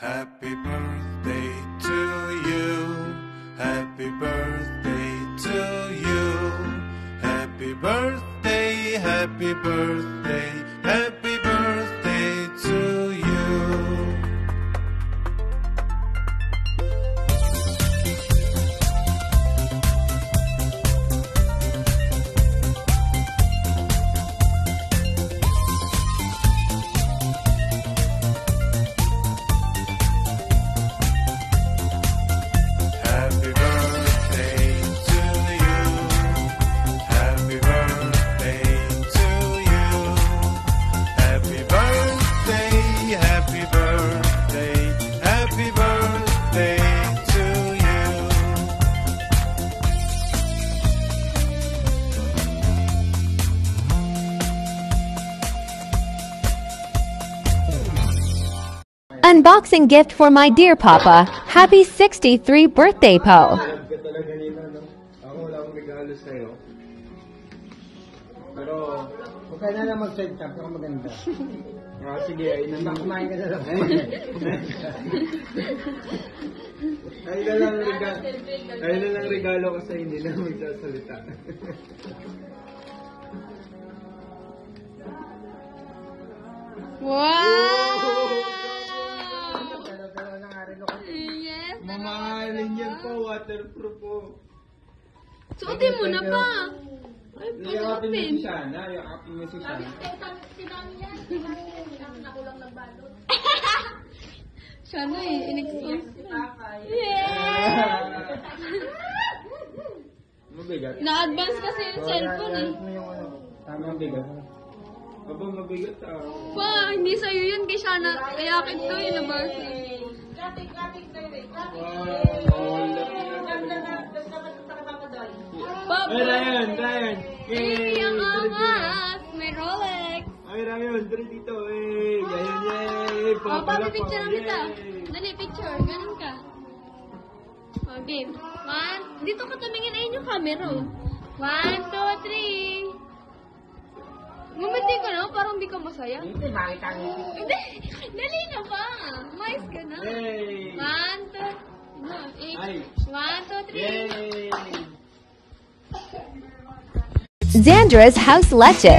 Happy birthday to you. Happy birthday to you. Happy birthday, happy birthday, happy birthday to you. Unboxing gift for my dear Papa. Happy 63 birthday, Po. Ako wala akong regalo sa'yo. Pero, huwag ka na lang mag-side tap, ako maganda. Sige, ayun na. Kumain ka na lang. Ayun na lang regalo ko sa'yo, hindi na magsasalita. Wow! Yes! Mamahalin yan po, waterproof po. Suotin mo na pa! Ay, Yakapin mo si pasuotin. Shana, yakapin mo si Shana. Sana in-expose. Mabigat. Na-advance kasi yung cellphone eh. Tama, mabigat. Aba, mabigat ah. Pa, hindi sa'yo yun kay Shana. Kaya akin to yung nabasa. Pa, Ay, Ryan! Ay, ang angas! May Rolex! Ay, Ryan! Dali dito! Eh! Yay! Pa, picture kita. Dali, picture. Ganun ka. O, game. One. Dito ka tumingin. Ayun yung camera. 1, 2, 3. Ngumiti ka na, parang di ka masaya. Hindi, makita niyo. Hindi, dali na pa. Mais ka na. Yay! 1, 2, no, Ay. 1, 2, 3. Yay! Zandra's House Leche.